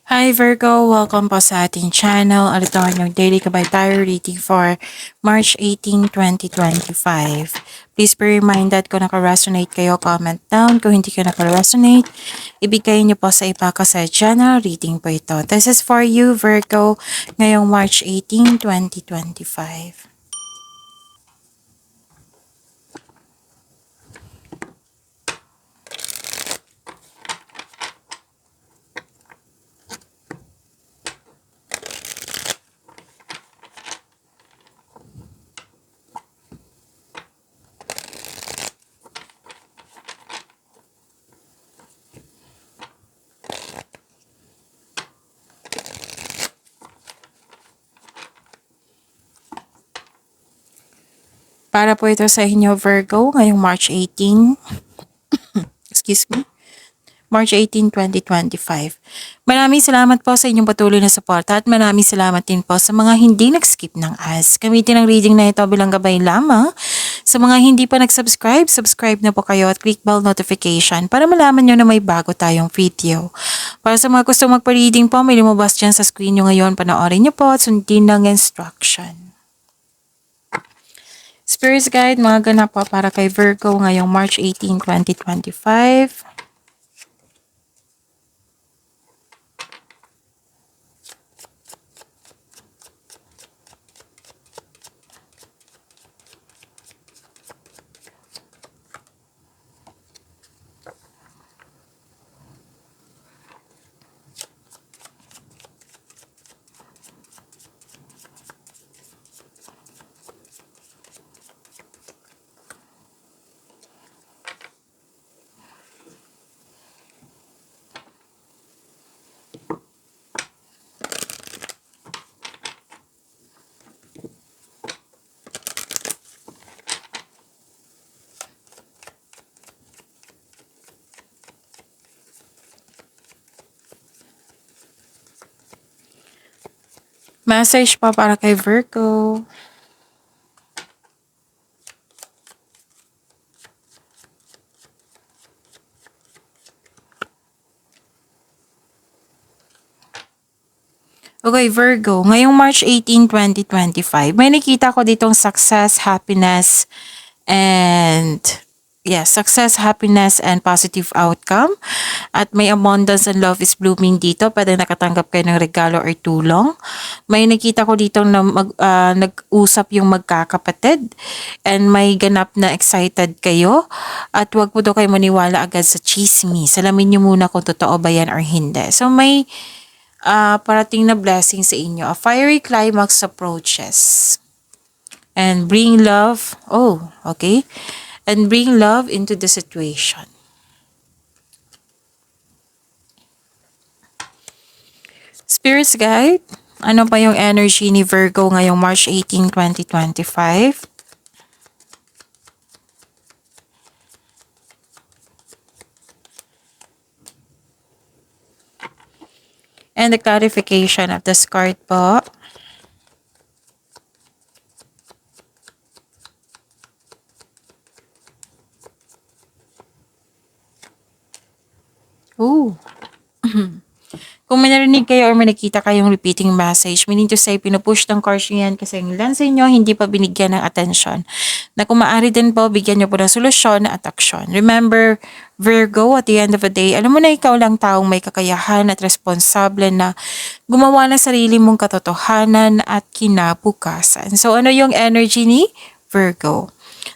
Hi Virgo! Welcome po sa ating channel. Ito ang inyong daily kabay-tayo reading for March 18, 2025. Please be reminded kung naka-resonate kayo, comment down. Kung hindi ka naka-resonate, ibigay niyo po sa iba kasi channel reading po ito. This is for you Virgo ngayong March 18, 2025. Para po ito sa inyo Virgo ngayong March 18, excuse me, March 18, 2025. Maraming salamat po sa inyong patuloy na suporta at maraming salamat din po sa mga hindi nag-skip ng ads. Gamitin ang reading na ito bilang gabay lamang. Sa mga hindi pa nag-subscribe, subscribe na po kayo at click bell notification para malaman nyo na may bago tayong video. Para sa mga gustong magpa-reading po, may lumabas dyan sa screen nyo ngayon. Panoorin nyo po at sundin ng instruction. Spirit Guide, mga ganap po para kay Virgo ngayong March 18, 2025. Message pa para kay Virgo. Okay, Virgo, ngayong March 18, 2025, may nakita ko ditong success, happiness, and success, happiness, and positive outcome. At may abundance and love is blooming dito. Pwede nakatanggap kayo ng regalo or tulong. May nakita ko dito na nag-usap yung magkakapatid. And may ganap na excited kayo. At wag po daw kayo maniwala agad sa chismis. Alamin nyo muna kung totoo ba yan or hindi. So may parating na blessing sa inyo. A fiery climax approaches. And bring love. Oh, okay. And bring love into the situation. Spirits Guide, ano pa yung energy ni Virgo ngayong March 18, 2025? And the clarification of this card po. Ooh. Kung may narinig kayo or may nakita kayong repeating message, meaning to say, pinupush ng cards nyo yan kasi ang ilan sa inyo hindi pa binigyan ng atensyon. Na kung maaari din po, bigyan nyo po ng solusyon at aksyon. Remember, Virgo, at the end of the day, alam mo na ikaw lang taong may kakayahan at responsable na gumawa ng sarili mong katotohanan at kinabukasan. So, ano yung energy ni Virgo?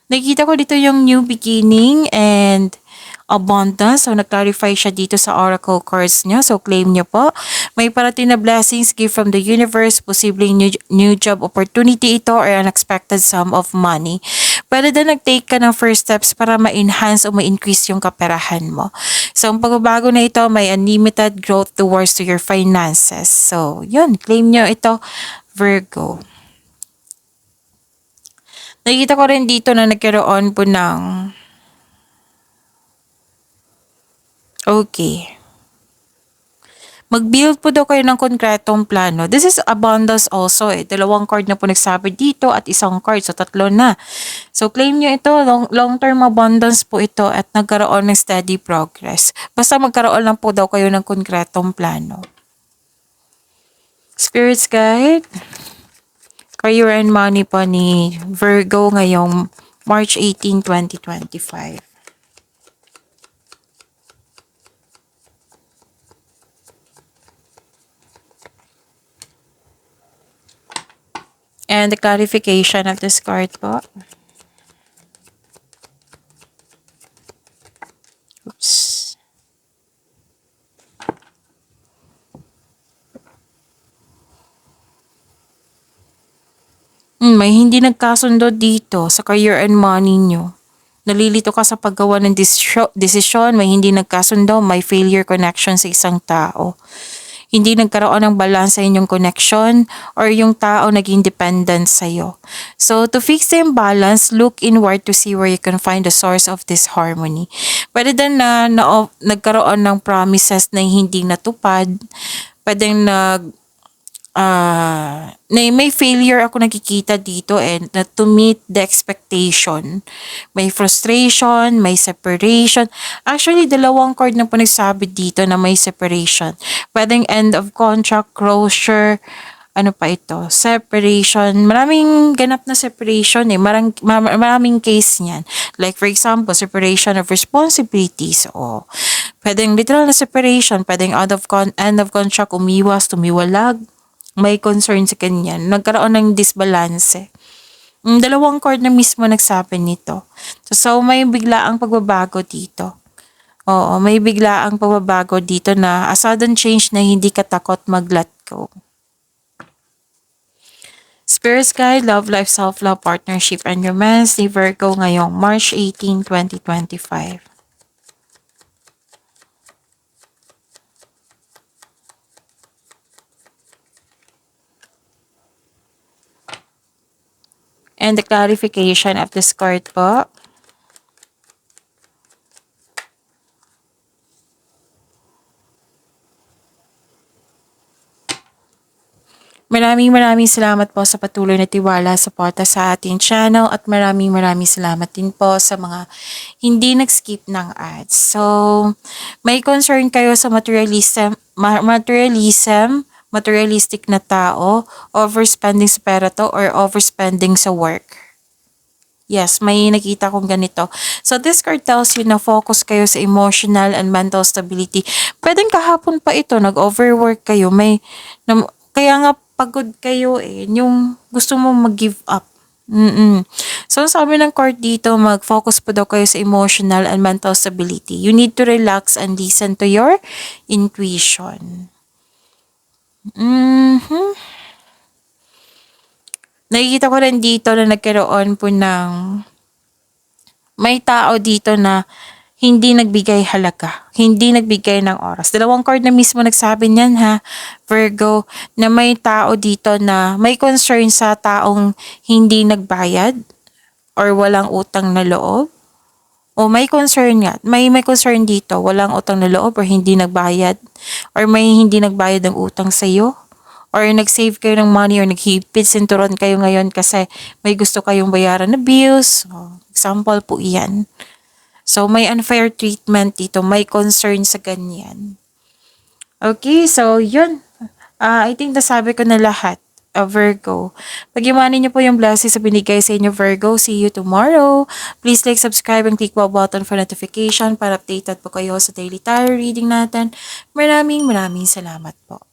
Nakita ko dito yung new beginning and abundance. So, nag-clarify siya dito sa oracle cards niya. So, claim niyo po. May parating na blessings gift from the universe. Posibleng new job opportunity ito or unexpected sum of money. Pwede din nag-take ka ng first steps para ma-enhance o ma-increase yung kaperahan mo. So, ang pagbabago na ito may unlimited growth towards to your finances. So, yun. Claim niyo ito, Virgo. Nakikita ko rin dito na nagkaroon po ng mag-build po daw kayo ng konkretong plano. This is abundance also eh. Dalawang card na po nagsabi dito at isang card. So, tatlo na. So, claim nyo ito. Long-term abundance po ito at nagkaroon ng steady progress. Basta magkaroon lang po daw kayo ng konkretong plano. Spirits guide, career and money po ni Virgo ngayong March 18, 2025. And the clarification of this card po. Oops. May hindi nagkasundo dito sa career and money nyo. Nalilito ka sa paggawa ng desisyon, may hindi nagkasundo, may failure connection sa isang tao. Hindi nagkaroon ng balance sa inyong connection or yung tao naging dependent sa'yo. So, to fix the imbalance, look inward to see where you can find the source of this harmony. Pwede din na nagkaroon ng promises na hindi natupad. Pwedeng may failure ako nakikita dito and to meet the expectation. May frustration, may separation. Actually, dalawang card na po nagsabi dito na may separation. Pwedeng end of contract, closure, ano pa ito, separation. Maraming ganap na separation eh. Maraming case niyan. Like for example, separation of responsibilities o pwedeng literal na separation, pwedeng end of contract, umiwas, tumiwalag. May concern sa kanya. Nagkaroon ng disbalance. Dalawang card na mismo nagsabi nito. So may biglaang pagbabago dito. Oo, may biglaang pagbabago dito na a sudden change na hindi ka takot mag-let go. Spirits guide, love, life, self-love, partnership, and romance ni Virgo ngayong March 18, 2025. And the clarification of this card po. Maraming salamat po sa patuloy na tiwala, suporta sa ating channel at maraming salamat din po sa mga hindi nag-skip ng ads. So, may concern kayo sa materialistic na tao, overspending sa pera to or overspending sa work. Yes, may nakita kong ganito. So this card tells you na focus kayo sa emotional and mental stability. Pwedeng kahapon pa ito, nag-overwork kayo. Kaya nga pagod kayo eh, yung gusto mo mag-give up. So sabi ng card dito, mag-focus po daw kayo sa emotional and mental stability. You need to relax and listen to your intuition. Nakikita ko rin dito na nagkaroon po ng may tao dito na hindi nagbigay halaga, hindi nagbigay ng oras. Dalawang card na mismo nagsabi niyan ha, Virgo, na may tao dito na may concern sa taong hindi nagbayad or walang utang na loob. O may concern nga, may concern dito, walang utang na loob or hindi nagbayad or may hindi nagbayad ng utang sa iyo or nag-save kayo ng money or naghipit sinturon kayo ngayon kasi may gusto kayong bayaran na bills. Example po iyan. So may unfair treatment dito, may concern sa ganyan. Okay, so yun. I think nasabi ko na lahat. Virgo. Pag-iwanin niyo po yung blessings sa binigay sa inyo, Virgo. See you tomorrow. Please like, subscribe, and click the button for notification para updated po kayo sa daily tarot reading natin. Maraming salamat po.